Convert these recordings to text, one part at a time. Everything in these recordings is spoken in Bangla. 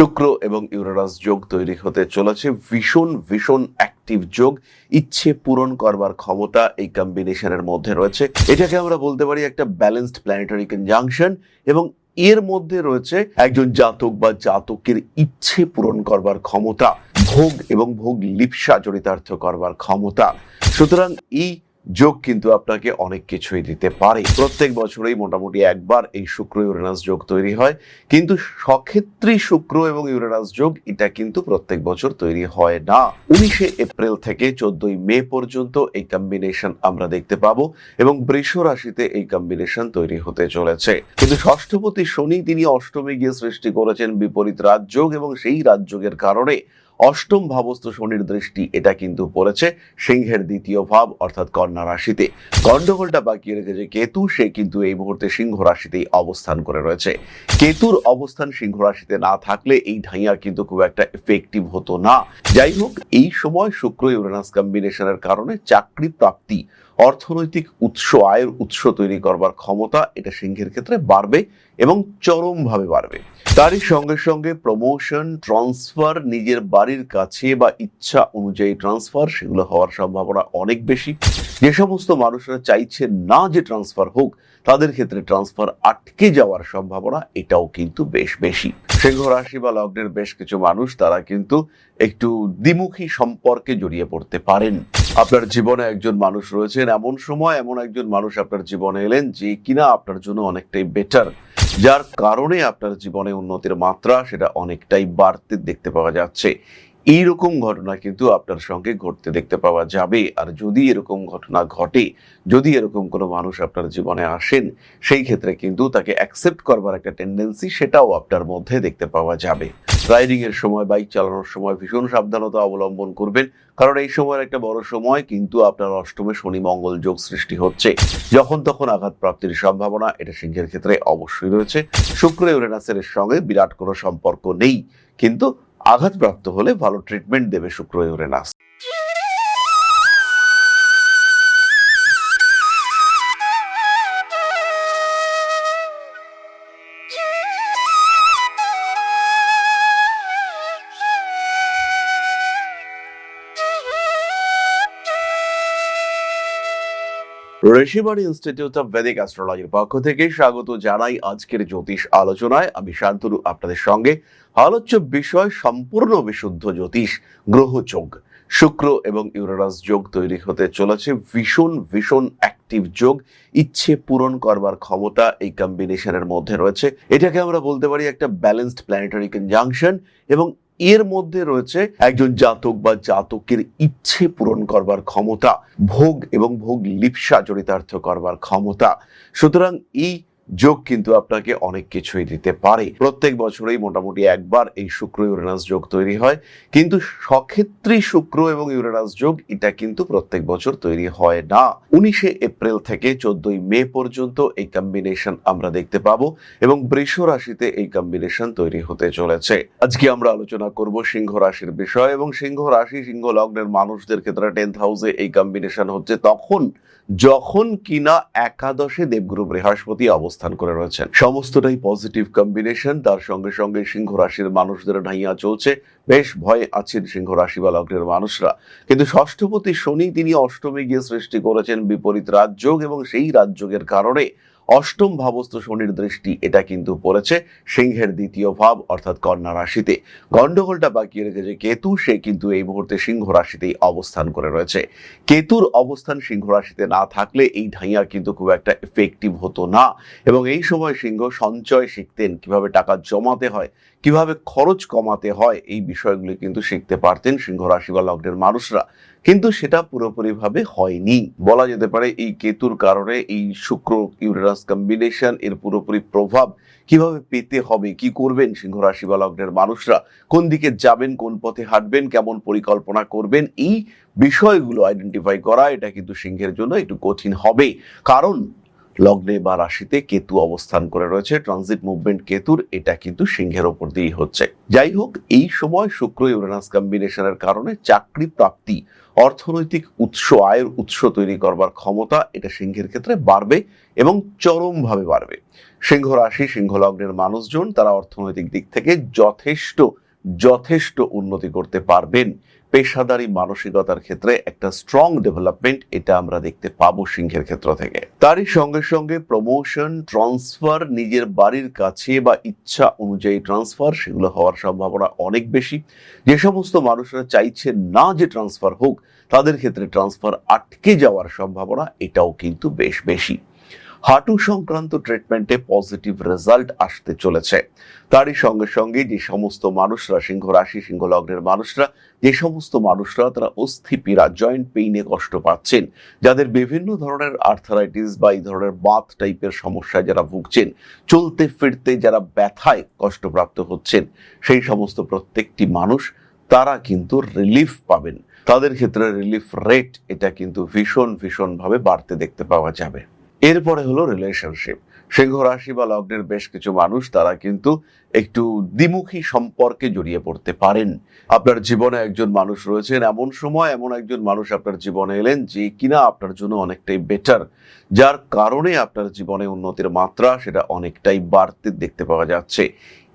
শুক্র এবং ইউরেনাস যোগ তৈরি হতে চলেছে ভীষণ ভীষণ অ্যাক্টিভ যোগ। ইচ্ছে পূরণ করবার ক্ষমতা এই কম্বিনেশনের মধ্যে রয়েছে। এটাকে আমরা বলতে পারি একটা ব্যালেন্সড প্ল্যানেটারি কনজাংশন, এবং এর মধ্যে রয়েছে একজন জাতক বা জাতকের ইচ্ছে পূরণ করবার ক্ষমতা, ভোগ এবং ভোগ লিপ্সা চরিতার্থ করবার ক্ষমতা। সুতরাং এই যোগ কিন্তু আপনাকে অনেক কিছুই দিতে পারে। প্রত্যেক বছরেই মোটামুটি একবার এই শুক্র ইউরেনাস যোগ তৈরি হয়, কিন্তু সক্ষেত্রী শুক্র এবং ইউরেনাস যোগ এটা কিন্তু প্রত্যেক বছর তৈরি হয় না। 19শে এপ্রিল থেকে 14ই মে পর্যন্ত এই কম্বিনেশন আমরা দেখতে পাবো, এবং বৃষ রাশিতে এই কম্বিনেশন তৈরি হতে চলেছে। কিন্তু ষষ্ঠপতি শনি তিনি অষ্টমে গিয়ে সৃষ্টি করেছেন বিপরীত রাজযোগ, এবং সেই রাজযোগের কারণে অষ্টম ভাবস্থ শনির দৃষ্টি এটা কিন্তু পড়েছে সিংহের দ্বিতীয় ভাব অর্থাৎ কন্যা রাশিতে। গন্ডগোলটা বাকি রেখেছে কেতু, সে কিন্তু এই মুহূর্তে সিংহ রাশিতেই অবস্থান করে রয়েছে। কেতুর অবস্থান সিংহ রাশিতে না থাকলে এই ঢাইয়া কিন্তু খুব একটা এফেক্টিভ হতো না। যাই হোক, এই সময় শুক্র ইউরেনাস কম্বিনেশনের কারণে চাকরি প্রাপ্তি, অর্থনৈতিক উৎস, আয়ের উৎস তৈরি করবার ক্ষমতা এটা সিংহের ক্ষেত্রে বাড়বে এবং চরমভাবে বাড়বে। তারই সঙ্গে সঙ্গে প্রমোশন, ট্রান্সফার, নিজের বাড়ির কাছে বা ইচ্ছা অনুযায়ী ট্রান্সফার, সেগুলো হওয়ার সম্ভাবনা অনেক বেশি। যে সমস্ত মানুষরা চাইছে না যে ট্রান্সফার হোক, তাদের ক্ষেত্রে ট্রান্সফার আটকে যাওয়ার সম্ভাবনা এটাও কিন্তু বেশ বেশি। সিংহ রাশি বা লগ্নের বেশ কিছু মানুষ তারা কিন্তু একটু দ্বিমুখী সম্পর্কে জড়িয়ে পড়তে পারেন। আপনার জীবনে একজন মানুষ রয়েছেন, এমন সময় এমন একজন মানুষ আপনার জীবনে এলেন যে কিনা আপনার জন্য অনেকটাই বেটার, যার কারণে আপনার জীবনে উন্নতির মাত্রা সেটা অনেকটাই বাড়তে দেখতে পাওয়া যাচ্ছে। এইরকম ঘটনা কিন্তু আপনার সঙ্গে ঘটতে দেখতে পাওয়া যাবে। আর যদি এরকম ঘটনা ঘটে, যদি এরকম কোনো মানুষ আপনার জীবনে আসেন, সেই ক্ষেত্রে কিন্তু তাকে অ্যাকসেপ্ট করবার একটা টেন্ডেন্সি সেটাও আপনার মধ্যে দেখতে পাওয়া যাবে। রাইডিং এর সময়, বাইক চালানোর সময় ভীষণ সাবধানতা অবলম্বন করবেন, কারণ এই সময়ের একটা বড় সময় কিন্তু আপনার অষ্টমে শনি মঙ্গল যোগ সৃষ্টি হচ্ছে। যখন তখন আঘাত প্রাপ্তির সম্ভাবনা এটা সিংহের ক্ষেত্রে অবশ্যই রয়েছে। শুক্র ইউরেনাসের সঙ্গে বিরাট কোনো সম্পর্ক নেই, কিন্তু আঘাতপ্রাপ্ত হলে ভালো ট্রিটমেন্ট দেবে শুক্র Uranus. Rishibani institute of Vedic অ্যাস্ট্রোলজির পক্ষ থেকে স্বাগত জানাই আজকের জ্যোতিষ আলোচনায়। আমি শান্তনু আপনাদের সঙ্গে। আলোচ্য বিষয় সম্পূর্ণ বিশুদ্ধ জ্যোতিষ, গ্রহযোগ। শুক্র এবং ইউরেনাস যোগ তৈরি হতে চলেছে ভীষণ ভীষণ অ্যাক্টিভ যোগ। ইচ্ছে পূরণ করবার ক্ষমতা এই কম্বিনেশনের মধ্যে রয়েছে। এটাকে আমরা বলতে পারি একটা ব্যালেন্সড প্ল্যানেটারি কনজাংশন, এবং এর মধ্যে রয়েছে একজন জাতক বা জাতকের ইচ্ছে পূরণ করবার ক্ষমতা, ভোগ এবং ভোগ লিপ্সা চরিতার্থ করবার ক্ষমতা। সুতরাং এই যোগ কিন্তু আপনাকে অনেক কিছুই দিতে পারে। প্রত্যেক বছরেই মোটামুটি একবার এই শুক্র ইউরেনাস যোগ তৈরি হয়, কিন্তু সক্ষেত্রী শুক্র এবং ইউরেনাস যোগ এটা কিন্তু প্রত্যেক বছর তৈরি হয় না। 19শে এপ্রিল থেকে 14ই মে পর্যন্ত এই কম্বিনেশন আমরা দেখতে পাবো, এবং বৃষ রাশিতে এই কম্বিনেশন তৈরি হতে চলেছে। আজকে আমরা আলোচনা করব সিংহ রাশির বিষয়, এবং সিংহ রাশি, সিংহ লগ্নের মানুষদের ক্ষেত্রে 10th হাউসে এই কম্বিনেশন হচ্ছে তখন যখন কিনা একাদশে দেবগুরু বৃহস্পতি অবস্থান করে রয়েছেন। সমস্তটাই পজিটিভ কম্বিনেশন। তার সঙ্গে সঙ্গে সিংহ রাশির মানুষদের ঢাইয়া চলছে, বেশ ভয়ে আছেন সিংহ রাশি বা লগ্নের মানুষরা। কিন্তু ষষ্ঠপতি শনি তিনি অষ্টমে গিয়ে সৃষ্টি করেছেন বিপরীত রাজযোগ, এবং সেই রাজযোগের কারণে অষ্টম ভাবস্থ শনির দৃষ্টি এটা কিন্তু পড়েছে সিংহের দ্বিতীয় ভাব অর্থাৎ কন্যা রাশিতে। গন্ডগোলটা বাকি রেখেছে কেতু, সে কিন্তু এই মুহূর্তে সিংহ রাশিতেই অবস্থান করে রয়েছে। কেতুর অবস্থান সিংহ রাশিতে না থাকলে এই ঢাইয়া কিন্তু খুব একটা এফেক্টিভ হতো না, এবং এই সময় সিংহ সঞ্চয় শিখতেন, কিভাবে টাকা জমাতে হয়, কিভাবে খরচ কমাতে হয়, এই বিষয়গুলি কিন্তু শিখতে পারতেন সিংহ রাশি বা লগ্নের মানুষরা। কিন্তু সেটা পুরোপুরিভাবে হয়নি। বলা যেতে পারে এই কেতুর কারণে এই শুক্র ইউরেনাস কম্বিনেশন এর পুরোপুরি প্রভাব কিভাবে পেতে হবে, কি করবেন সিংহ রাশি বা লগ্নের মানুষরা, কোন দিকে যাবেন, কোন পথে হাঁটবেন, কেমন পরিকল্পনা করবেন, এই বিষয়গুলো আইডেন্টিফাই করা এটা কিন্তু সিংহের জন্য একটু কঠিন হবে। কারণ লগ্নে বা রাশিতে কেতু অবস্থান করে রয়েছে, ট্রানজিট মুভমেন্ট কেতুর এটা কিন্তু সিংহের ওপর দিয়েই হচ্ছে। যাই হোক, এই সময় শুক্র ইউরেনাস কম্বিনেশনের কারণে চাকরি প্রাপ্তি, অর্থনৈতিক উৎস, আয়ের উৎস তৈরি করবার ক্ষমতা এটা সিংহের ক্ষেত্রে বাড়বে এবং চরমভাবে বাড়বে। সিংহ রাশি, সিংহ লগ্নের মানুষজন তারা অর্থনৈতিক দিক থেকে যথেষ্ট উন্নতি করতে পারবেন। পেশাদারি মানসিকতার ক্ষেত্রে একটা স্ট্রং ডেভেলপমেন্ট এটা আমরা দেখতে পাবো সিংহের ক্ষেত্র থেকে। তারই সঙ্গে সঙ্গে প্রমোশন, ট্রান্সফার, নিজের বাড়ির কাছে বা ইচ্ছা অনুযায়ী ট্রান্সফার, সেগুলো হওয়ার সম্ভাবনা অনেক বেশি। যে সমস্ত মানুষরা চাইছেন না যে ট্রান্সফার হোক, তাদের ক্ষেত্রে ট্রান্সফার আটকে যাওয়ার সম্ভাবনা এটাও কিন্তু বেশ বেশি। হাঁটু সংক্রান্ত ট্রিটমেন্টে পজিটিভ রেজাল্ট আসতে চলেছে। তারই সঙ্গে সঙ্গে যে সমস্ত মানুষরা, সিংহ রাশি, সিংহ লগ্নের মানুষরা, যে সমস্ত মানুষরা তারা অস্থিপীড়া, জয়েন্ট পেইনে কষ্ট পাচ্ছেন, যাদের বিভিন্ন ধরনের আর্থারাইটিস বা এই ধরনের বাত টাইপের সমস্যায় যারা ভুগছেন, চলতে ফিরতে যারা ব্যথায় কষ্টপ্রাপ্ত হচ্ছেন, সেই সমস্ত প্রত্যেকটি মানুষ তারা কিন্তু রিলিফ পাবেন। তাদের ক্ষেত্রে রিলিফ রেট এটা কিন্তু ভীষণ ভাবে বাড়তে দেখতে পাওয়া যাবে। এরপরে হলো রিলেশনশিপ। সিংহ রাশি বা লগ্নের বেশ কিছু মানুষ তারা কিন্তু একটু দ্বিমুখী সম্পর্কে জড়িয়ে পড়তে পারেন। আপনার জীবনে একজন মানুষ রয়েছেন, এমন সময় এমন একজন মানুষ আপনার জীবনে এলেন যে কিনা আপনার জন্য অনেকটাই বেটার, যার কারণে আপনার জীবনে উন্নতির মাত্রা সেটা অনেকটাই বাড়তে দেখতে পাওয়া যাচ্ছে।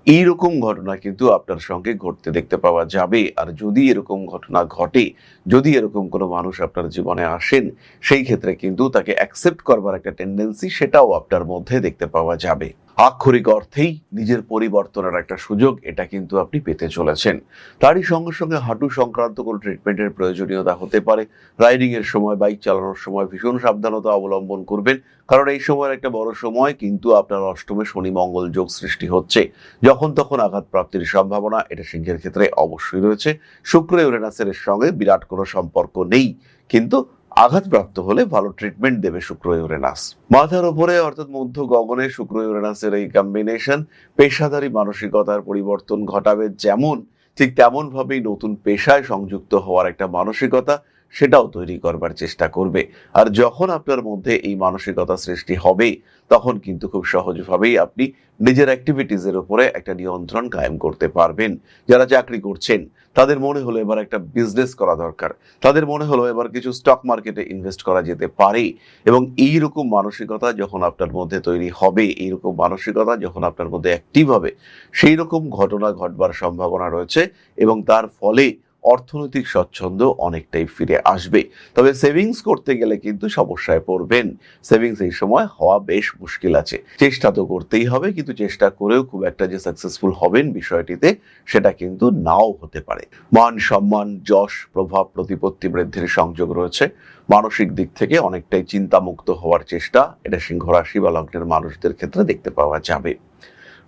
এইরকম ঘটনা কিন্তু আপনার সঙ্গে ঘটতে দেখতে পাওয়া যাবে। আর যদি এরকম ঘটনা ঘটে, যদি এরকম কোনো মানুষ আপনার জীবনে আসেন, সেই ক্ষেত্রে কিন্তু তাকে অ্যাকসেপ্ট করবার একটা টেন্ডেন্সি সেটাও আপনার মধ্যে দেখতে পাওয়া যাবে। আক্ষরিক অর্থেই নিজের পরিবর্তনের একটা সুযোগ এটা কিন্তু আপনি পেতে চলেছেন। তারই সঙ্গে সঙ্গে হাঁটু সংক্রান্ত কোনো ট্রিটমেন্টের প্রয়োজনীয়তা হতে পারে। রাইডিং এর সময়, বাইক চালানোর সময় ভীষণ সাবধানতা অবলম্বন করবেন, কারণ এই সময়ের একটা বড় সময় কিন্তু আপনার অষ্টমে শনি মঙ্গল যোগ সৃষ্টি হচ্ছে। যখন তখন আঘাত প্রাপ্তির সম্ভাবনা এটা সিংহের ক্ষেত্রে অবশ্যই রয়েছে। শুক্র ইউরেনাসের সঙ্গে বিরাট কোনো সম্পর্ক নেই, কিন্তু আঘাতপ্রাপ্ত হলে ভালো ট্রিটমেন্ট দেবে শুক্র ইউরেনাস। মাথার উপরে অর্থাৎ মধ্য গগনে শুক্র ইউরেনাসের এই কম্বিনেশন পেশাদারি মানসিকতার পরিবর্তন ঘটাবে, যেমন ঠিক তেমন ভাবেই নতুন পেশায় সংযুক্ত হওয়ার একটা মানসিকতা সেটাও তৈরি করবার চেষ্টা করবে। আর যখন আপনার মধ্যে এই মানসিকতা সৃষ্টি হবে, তখন কিন্তু খুব সহজভাবেই আপনি নিজের অ্যাক্টিভিটিজের উপরে একটা নিয়ন্ত্রণ কায়েম করতে পারবেন। যারা চাকরি করছেন তাদের মনে হলো এবার একটা বিজনেস করা দরকার, তাদের মনে হলো এবার কিছু স্টক মার্কেটে ইনভেস্ট করা যেতে পারে, এবং এইরকম মানসিকতা যখন আপনার মধ্যে তৈরি হবে, এইরকম মানসিকতা যখন আপনার মধ্যে অ্যাক্টিভ হবে, সেই রকম ঘটনা ঘটবার সম্ভাবনা রয়েছে এবং তার ফলে অর্থনৈতিক স্বচ্ছন্দ অনেকটাই ফিরে আসবে। তবে সেভিংস করতে গেলে কিন্তু সমস্যায় পড়বেন। সেভিংস এই সময় হওয়া বেশ মুশকিল আছে। চেষ্টা তো করতেই হবে, কিন্তু চেষ্টা করেও খুব একটা যে সাকসেসফুল হবেন বিষয়টিতে সেটা কিন্তু নাও হতে পারে। মান সম্মান, যশ, প্রভাব, প্রতিপত্তি বৃদ্ধির সংযোগ রয়েছে। মানসিক দিক থেকে অনেকটাই চিন্তামুক্ত হওয়ার চেষ্টা এটা সিংহ রাশি বা লগ্নের মানুষদের ক্ষেত্রে দেখতে পাওয়া যাবে।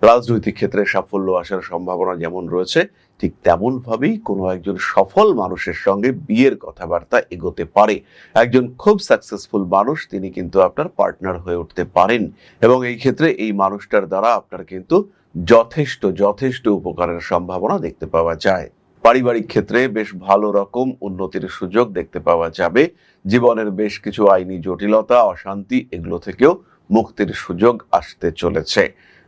রাজনৈতিক ক্ষেত্রে সাফল্য আসার সম্ভাবনা যেমন রয়েছে, ঠিক তেমন ভাবেই কোনো একজন সফল মানুষের সঙ্গে বিয়ের কথাবার্তা এগোতে পারে। একজন খুব সাকসেসফুল মানুষ তিনি কিন্তু আপনার পার্টনার হয়ে উঠতে পারেন, এবং এই ক্ষেত্রে এই মানুষটার দ্বারা আপনার কিন্তু যথেষ্ট উপকারের সম্ভাবনা দেখতে পাওয়া যায়। পারিবারিক ক্ষেত্রে বেশ ভালো রকম উন্নতির সুযোগ দেখতে পাওয়া যাবে। জীবনের বেশ কিছু আইনি জটিলতা, অশান্তি এগুলো থেকেও মুক্তির সুযোগ আসতে চলেছে।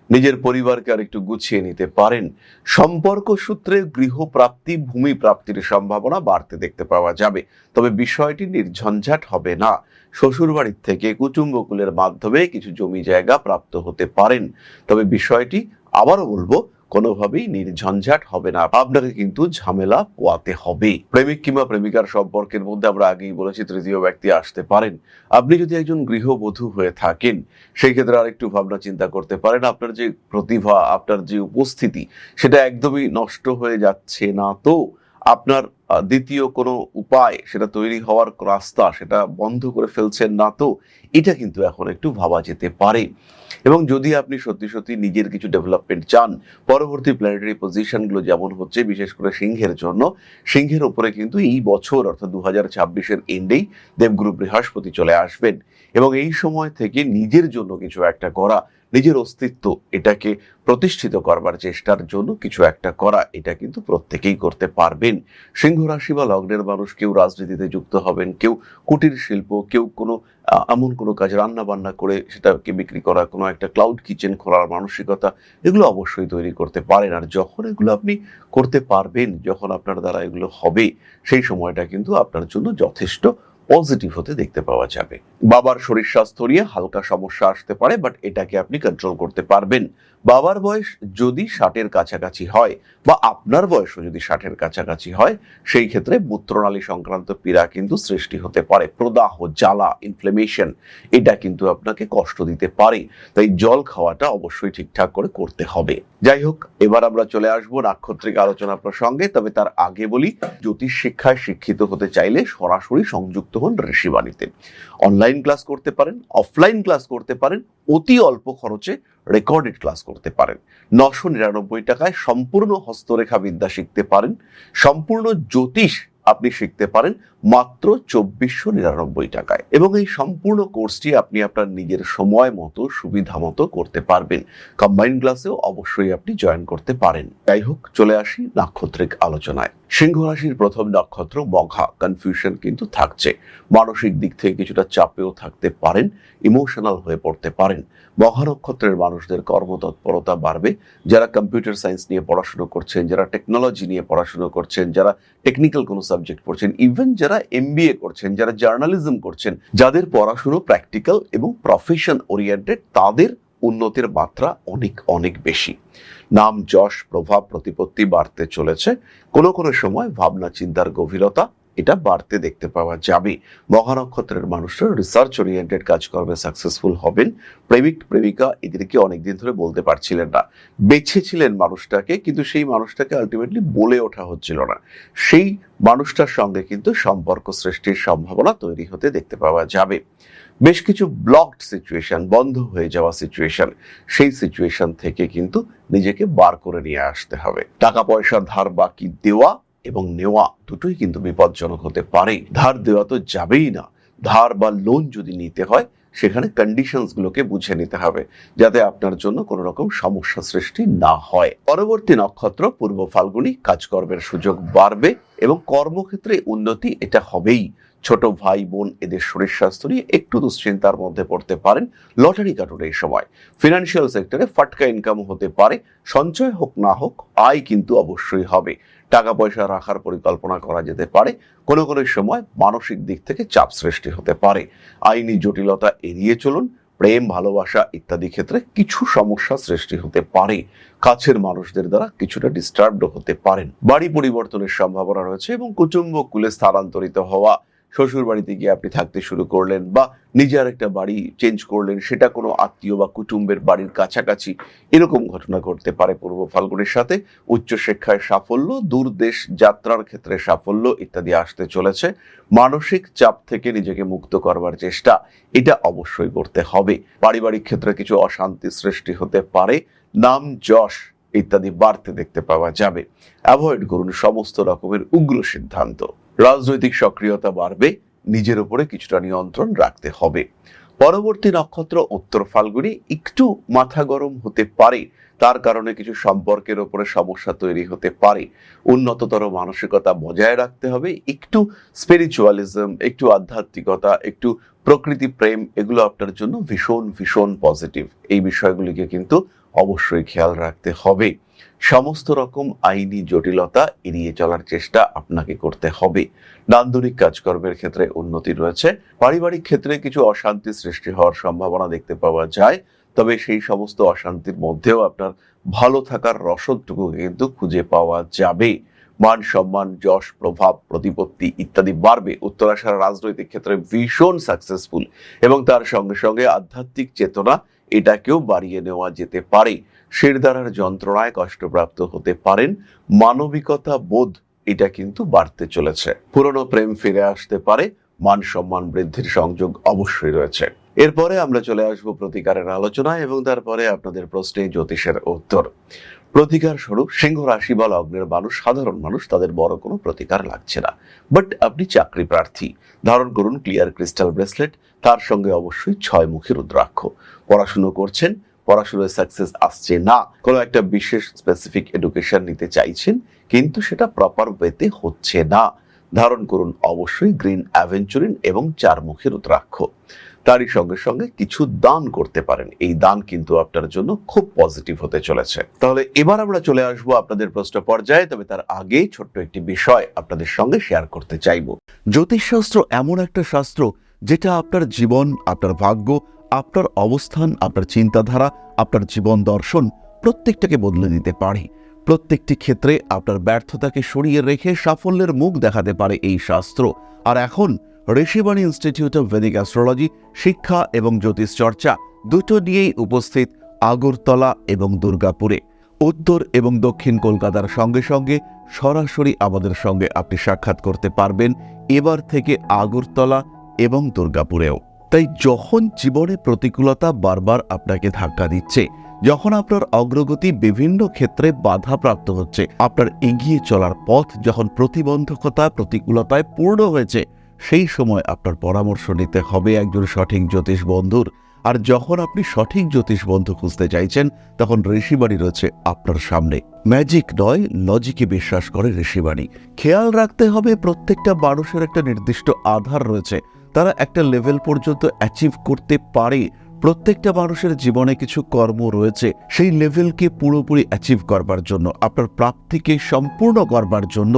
নিজের পরিবারকে আর একটু গুছিয়ে নিতে পারেন। সম্পর্ক সূত্রে গৃহপ্রাপ্তি, ভূমি প্রাপ্তির সম্ভাবনা বাড়তে দেখতে পাওয়া যাবে। তবে বিষয়টি নির্ঝঞ্ঝাট হবে না। শ্বশুরবাড়ির থেকে কুটুম্বকুলের মাধ্যমে কিছু জমি জায়গা প্রাপ্ত হতে পারেন। তবে বিষয়টি আবারও বলবো, কোনোভাবেই নির্ঝঞ্ঝাট হবে না, আপনাকে কিন্তু ঝামেলা পোয়াতে হবে। প্রেমিক কিংবা প্রেমিকার সম্পর্কের মধ্যে আমরা আগেই বলেছি তৃতীয় ব্যক্তি আসতে পারেন। আপনি যদি একজন গৃহবধূ হয়ে থাকেন, সেই ক্ষেত্রে আরেকটু ভাবনা চিন্তা করতে পারেন। আপনার যে প্রতিভা, আপনার যে উপস্থিতি সেটা একদমই নষ্ট হয়ে যাচ্ছে না তো? আপনার দ্বিতীয় কোনো উপায় সেটা তৈরি হওয়ার রাস্তা সেটা বন্ধ করে ফেলছেন না তো? এটা কিন্তু এখন একটু ভাবা যেতে পারে। এবং যদি আপনি সত্যি নিজের কিছু ডেভেলপমেন্ট চান, পরবর্তী প্ল্যানেটারি পজিশনগুলো যেমন হচ্ছে বিশেষ করে সিংহের জন্য, সিংহের উপরে কিন্তু এই বছর অর্থাৎ 2026-এর এন্ডেই দেবগুরু বৃহস্পতি চলে আসবেন, এবং এই সময় থেকে নিজের জন্য কিছু একটা করা, নিজের অস্তিত্ব এটাকে প্রতিষ্ঠিত করবার চেষ্টার জন্য কিছু একটা করা, এটা কিন্তু প্রত্যেকেই করতে পারবেন। সিংহ রাশি বা লগ্নের মানুষ কেউ রাজনীতিতে যুক্ত হবেন, কেউ কুটির শিল্প, কেউ কোনো এমন কোনো কাজ রান্না বান্না করে সেটাকে বিক্রি করা, কোনো একটা ক্লাউড কিচেন খোলার মানসিকতা, এগুলো অবশ্যই তৈরি করতে পারেন। আর যখন এগুলো আপনি করতে পারবেন, যখন আপনার দ্বারা এগুলো হবে, সেই সময়টা কিন্তু আপনার জন্য যথেষ্ট পজিটিভ হতে দেখতে পাওয়া যাবে। বাবার শরীর স্বাস্থ্য নিয়ে হালকা সমস্যা আসতে পারে, বাট এটাকে আপনি কন্ট্রোল করতে পারবেন। বাবার বয়স যদি 60-এর কাছাকাছি হয় বা আপনার বয়সও যদি 60-এর কাছাকাছি হয়, সেই ক্ষেত্রে মূত্রনালী সংক্রান্ত পীড়া কিন্তু সৃষ্টি হতে পারে। প্রদাহ, জ্বালা, ইনফ্লেমেশন, এটা কিন্তু আপনাকে কষ্ট দিতে পারে। তাই জল খাওয়াটা অবশ্যই ঠিকঠাক করে করতে হবে। যাই হোক, এবার আমরা চলে আসবো নাক্ষত্রিক আলোচনা প্রসঙ্গে। তবে তার আগে বলি, জ্যোতিষ শিক্ষায় শিক্ষিত হতে চাইলে সরাসরি সংযুক্ত হন ঋষিবাণীতে। অনলাইন ক্লাস করতে পারেন, অফলাইন ক্লাস করতে পারেন, অতি অল্প খরচে রেকর্ডেড ক্লাস করতে পারেন। 999 টাকায় সম্পূর্ণ হস্তরেখা বিদ্যা শিখতে পারেন। সম্পূর্ণ জ্যোতিষ আপনি শিখতে পারেন মাত্র 2499 টাকায়, এবং এই সম্পূর্ণ কোর্সটি আপনি আপনার নিজের সময় মতো, সুবিধা মতো করতে পারবেন। কম্বাইন্ড ক্লাসেও অবশ্যই আপনি জয়েন করতে পারেন। যাই হোক, চলে আসি নাক্ষত্রিক আলোচনায়। সিংহ রাশির প্রথম নক্ষত্র মঘা। কনফিউশন কিন্তু থাকছে, মানসিক দিক থেকে কিছুটা চাপেও থাকতে পারেন, ইমোশনাল হয়ে পড়তে পারেন। মঘা নক্ষত্রের মানুষদের কর্মতৎপরতা বাড়বে। যারা কম্পিউটার সায়েন্স নিয়ে পড়াশোনা করছেন, যারা টেকনোলজি নিয়ে পড়াশোনা করছেন, যারা টেকনিক্যাল কোনো সাবজেক্ট পড়ছেন, ইভেন যারা MBA করছেন, যারা জার্নালিজম করছেন, যাদের পড়াশোনা প্র্যাকটিক্যাল এবং প্রফেশন ওরিয়েন্টেড, তাদের উন্নতির মাত্রা অনেক অনেক বেশি। নাম, যশ, প্রভাব, প্রতিপত্তি বাড়তে চলেছে। কোনো কোনো সময় ভাবনা চিন্তার গভীরতা এটা বাড়তে দেখতে পাওয়া যাবে। মঘা নক্ষত্রের মানুষরা রিসার্চ ওরিয়েন্টেড কাজকর্মে সাকসেসফুল হবেন। প্রেমিক প্রেমিকা এদেরকে অনেকদিন ধরে বলতে পারছিলেন না, বেছেছিলেন মানুষটাকে, কিন্তু সেই মানুষটাকে আলটিমেটলি বলে ওঠা হচ্ছিল না। সেই মানুষটার সঙ্গে কিন্তু সম্পর্ক সৃষ্টির সম্ভাবনা তৈরি হতে দেখতে পাওয়া যাবে। বেশ কিছু ব্লকড সিচুয়েশন, বন্ধ হয়ে যাওয়া সিচুয়েশন, সেই সিচুয়েশন থেকে কিন্তু নিজেকে বার করে নিয়ে আসতে হবে। টাকা পয়সা ধার বাকি দেওয়া এবং নেওয়া দুটোই কিন্তু বিপজ্জনক হতে পারে। ধার দেওয়া তো যাবেই না, ধার বা লোন যদি নিতে হয়, সেখানে কন্ডিশনস গুলোকে বুঝে নিতে হবে, যাতে আপনার জন্য কোনো রকম সমস্যা সৃষ্টি না হয়। পরবর্তী নক্ষত্র পূর্ব ফাল্গুনী। কাজকর্মের সুযোগ বাড়বে এবং কর্মক্ষেত্রে উন্নতি এটা হবেই। ছোট ভাই বোন এদের শরীর স্বাস্থ্য নিয়ে একটু দুশ্চিন্তার মধ্যে পড়তে পারেন। লটারি কাটুন এই সময়। ফিনান্সিয়াল সেক্টরে ফাটকা ইনকাম হতে পারে। সঞ্চয় হোক না হোক, আয় কিন্তু অবশ্যই হবে। টাকা পয়সা রাখার পরিকল্পনা করা যেতে পারে। কোনো কোনো সময় মানসিক দিক থেকে চাপ সৃষ্টি হতে পারে। আইনি জটিলতা এড়িয়ে চলুন। প্রেম, ভালোবাসা ইত্যাদি ক্ষেত্রে কিছু সমস্যা সৃষ্টি হতে পারে। কাছের মানুষদের দ্বারা কিছুটা ডিস্টার্বড হতে পারেন। বাড়ি পরিবর্তনের সম্ভাবনা রয়েছে এবং কুটুম্ব কুলে স্থানান্তরিত হওয়া, শ্বশুর বাড়িতে গিয়ে আপনি থাকতে শুরু করলেন বা নিজে আরেকটা বাড়ি চেঞ্জ করলেন, সেটা কোনো আত্মীয় বা কুটুম্বের বাড়ির কাছাকাছি, এরকম ঘটনা ঘটতে পারে পূর্ব ফাল্গুনের সাথে। উচ্চশিক্ষায় সাফল্য, দূরদেশ যাত্রার ক্ষেত্রে সাফল্য ইত্যাদি আসতে চলেছে। মানসিক চাপ থেকে নিজেকে মুক্ত করবার চেষ্টা এটা অবশ্যই করতে হবে। পারিবারিক ক্ষেত্রে কিছু অশান্তি সৃষ্টি হতে পারে। নাম, যশ ইত্যাদি বাড়তে দেখতে পাওয়া যাবে। অ্যাভয়েড করুন সমস্ত রকমের উগ্র সিদ্ধান্ত। রাজনৈতিক সক্রিয়তা বাড়বে, নিজের উপরে কিছুটা নিয়ন্ত্রণ রাখতে হবে। পরবর্তী নক্ষত্র উত্তর ফাল্গুনী। একটু মাথা গরম হতে পারে, তার কারণে কিছু সম্পর্কের উপরে সমস্যা তৈরি হতে পারে। উন্নততর মানসিকতা বজায় রাখতে হবে। একটু স্পিরিচুয়ালিজম, একটু আধ্যাত্মিকতা, একটু প্রকৃতি প্রেম, এগুলো আপনার জন্য ভীষণ ভীষণ পজিটিভ। এই বিষয়গুলিকে কিন্তু অবশ্যই খেয়াল রাখতে হবে। সমস্ত রকম আইনি জটিলতা এড়িয়ে চলার চেষ্টা আপনাকে করতে হবে। নান্দনিক কাজকর্মের ক্ষেত্রে উন্নতি রয়েছে। পারিবারিক ক্ষেত্রে কিছু অশান্তি সৃষ্টি হওয়ার সম্ভাবনা দেখতে পাওয়া যায়, তবে সেই সমস্ত অশান্তির মধ্যেও আপনার ভালো থাকার রসদটুকু কিন্তু খুঁজে পাওয়া যাবে। মান সম্মান, যশ, প্রভাব, প্রতিপত্তি ইত্যাদি বাড়বে। উত্তরাশার রাজনৈতিক ক্ষেত্রে ভীষণ সাকসেসফুল এবং তার সঙ্গে সঙ্গে আধ্যাত্মিক চেতনা এটাকেও বাড়িয়ে নেওয়া যেতে পারে। শিরদাঁড়ার যন্ত্রণায় কষ্টপ্রাপ্ত হতে পারেন। মানবিকতা বোধ এটা কিন্তু বাড়তে চলেছে। পুরনো প্রেম ফিরে আসতে পারে। মান সম্মান বৃদ্ধির সংযোগ অবশ্যই রয়েছে। এরপরে আমরা চলে আসব প্রতিকারের আলোচনায় এবং তারপরে আপনাদের প্রশ্নে জ্যোতিষের উত্তর। প্রতিকার স্বরূপ সিংহ রাশি বা লগ্নের মানুষ, সাধারণ মানুষ, তাদের বড় কোনো প্রতিকার লাগছে না। বাট আপনি চাকরি প্রার্থী, ধারণ করুন ক্লিয়ার ক্রিস্টাল ব্রেসলেট, তার সঙ্গে অবশ্যই 6 মুখী রুদ্রাক্ষ। পড়াশুনো করছেন, পড়াশোনায় সাকসেস আসছে না, কোনো একটা বিশেষ স্পেসিফিক এডুকেশন নিতে চাইছেন কিন্তু সেটা প্রপার ওয়েতে হচ্ছে না, ধারণ করুন অবশ্যই গ্রিন অ্যাভেঞ্চুরিন এবং চারমুখী রুদ্রাক্ষ। তারই সঙ্গে সঙ্গে কিছু দান করতে পারেন, এই দান কিন্তু আপনার জন্য খুব পজিটিভ হতে চলেছে। তাহলে এবার আমরা চলে আসবো আপনাদের প্রশ্ন পর্যায়ে, তবে তার আগে ছোট্ট একটি বিষয় আপনাদের সঙ্গে শেয়ার করতে চাইবো। জ্যোতিষশাস্ত্র এমন একটা শাস্ত্র যেটা আপনার জীবন, আপনার ভাগ্য, আপনার অবস্থান, আপনার চিন্তাধারা, আপনার জীবন দর্শন প্রত্যেকটাকে বদলে দিতে পারে। প্রত্যেকটি ক্ষেত্রে আপনার ব্যর্থতাকে সরিয়ে রেখে সাফল্যের মুখ দেখাতে পারে এই শাস্ত্র। আর এখন Rishibani institute of Vedic astrology শিক্ষা এবং জ্যোতিষ চর্চা দুটো নিয়েই উপস্থিত আগরতলা এবং দুর্গাপুরে। উত্তর এবং দক্ষিণ কলকাতার সঙ্গে সঙ্গে সরাসরি আমাদের সঙ্গে আপনি সাক্ষাৎ করতে পারবেন এবার থেকে আগরতলা এবং দুর্গাপুরেও। তাই যখন জীবনে প্রতিকূলতা বারবার আপনাকে ধাক্কা দিচ্ছে, যখন আপনার অগ্রগতি বিভিন্ন ক্ষেত্রে বাধাপ্রাপ্ত হচ্ছে, আপনার এগিয়ে চলার পথ যখন প্রতিবন্ধকতা প্রতিকূলতায় পূর্ণ হয়েছে, সেই সময় আপনার পরামর্শ নিতে হবে একজন সঠিক জ্যোতিষ বন্ধুর। আর যখন আপনি সঠিক জ্যোতিষ বন্ধু খুঁজতে চাইছেন, তখন ঋষিবাণী রয়েছে আপনার সামনে। ম্যাজিক নয়, লজিকে বিশ্বাস করে ঋষিবাণী। খেয়াল রাখতে হবে প্রত্যেকটা মানুষের একটা নির্দিষ্ট আধার রয়েছে, তারা একটা লেভেল পর্যন্ত অ্যাচিভ করতে পারে। প্রত্যেকটা মানুষের জীবনে কিছু কর্ম রয়েছে, সেই লেভেলকে পুরোপুরি অ্যাচিভ করবার জন্য, আপনার প্রাপ্তিকে সম্পূর্ণ করবার জন্য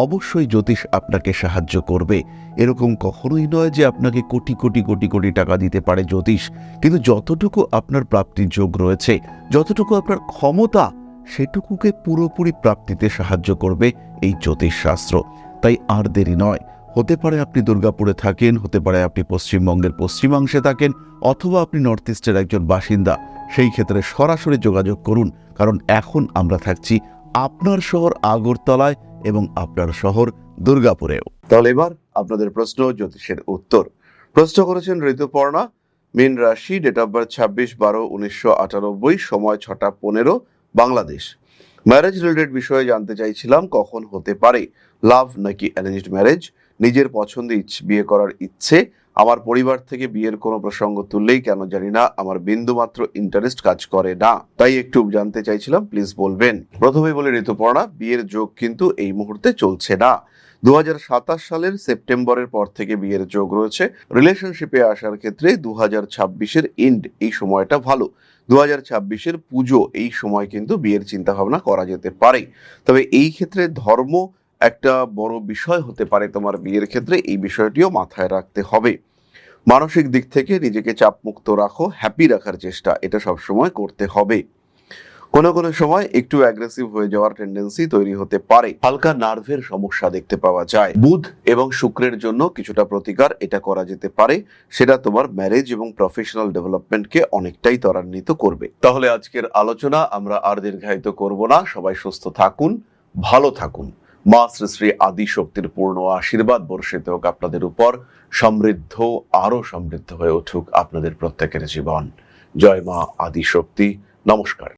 অবশ্যই জ্যোতিষ আপনাকে সাহায্য করবে। এরকম কখনোই নয় যে আপনাকে কোটি কোটি কোটি কোটি টাকা দিতে পারে জ্যোতিষ, কিন্তু যতটুকু আপনার প্রাপ্তির যোগ রয়েছে, যতটুকু আপনার ক্ষমতা, সেটুকুকে পুরোপুরি প্রাপ্তিতে সাহায্য করবে এই জ্যোতিষ শাস্ত্র। তাই আর দেরি নয়। হতে পারে আপনি দুর্গাপুরে থাকেন, হতে পারে আপনি পশ্চিমবঙ্গের পশ্চিমাংশে থাকেন, অথবা আপনি নর্থ ইস্টের একজন বাসিন্দা। সেই ক্ষেত্রে সরাসরি যোগাযোগ করুন, কারণ এখন আমরা থাকছি আপনার শহর আগরতলায় এবং আপনার শহর দুর্গাপুরেও। তাহলে এবার আপনাদের প্রশ্ন, জ্যোতিষের উত্তর। প্রশ্ন করেছেন ঋতুপর্ণা, মীন রাশি, ডেট অফ বার্থ 26/12/1998, সময় 6টা 15, বাংলাদেশ। ম্যারেজ রিলেটেড বিষয়ে জানতে চাইছিলাম, কখন হতে পারে, লাভ নাকি অ্যারেঞ্জড ম্যারেজ, নিজের পছন্দে বিয়ে করার ইচ্ছে, আমার পরিবার থেকে বিয়ের কোনো প্রসঙ্গ তুললেই কেন জানি না আমার বিন্দুমাত্র ইন্টারেস্ট কাজ করে না, তাই একটু জানতে চাইছিলাম, প্লিজ বলবেন। প্রথমেই বলে ঋতুপর্ণা, বিয়ের যোগ কিন্তু এই মুহূর্তে চলছে না। 2027 সালের সেপ্টেম্বরের পর থেকে বিয়ের যোগ রয়েছে। রিলেশনশিপে আসার ক্ষেত্রে 2026-এর এন্ড এই সময়টা ভালো। 2026-এর পুজো এই সময় কিন্তু বিয়ের চিন্তা ভাবনা করা যেতে পারে। তবে এই ক্ষেত্রে ধর্ম একটা বড় বিষয় হতে পারে তোমার বিয়ের ক্ষেত্রে, এই বিষয়টিও মাথায় রাখতে হবে। মানসিক দিক থেকে নিজেকে চাপমুক্ত রাখো, হ্যাপি রাখার চেষ্টা এটা সবসময় করতে হবে। কোনো কোনো সময় একটু অ্যাগ্রেসিভ হয়ে যাওয়ার টেন্ডেন্সি তৈরি হতে পারে, হালকা নার্ভের সমস্যা দেখতে পাওয়া যায়। বুধ এবং শুক্রের জন্য কিছুটা প্রতিকার এটা করা যেতে পারে, সেটা তোমার ম্যারেজ এবং প্রফেশনাল ডেভেলপমেন্টকে অনেকটাই ত্বরান্বিত করবে। তাহলে আজকের আলোচনা আমরা আর দীর্ঘায়িত করব না। সবাই সুস্থ থাকুন, ভালো থাকুন। মা শ্রী শ্রী আদি শক্তির পূর্ণ আশীর্বাদ বর্ষিত হোক আপনাদের উপর, সমৃদ্ধ আরো সমৃদ্ধ হয়ে উঠুক আপনাদের প্রত্যেকের জীবন। জয় মা আদি শক্তি। নমস্কার।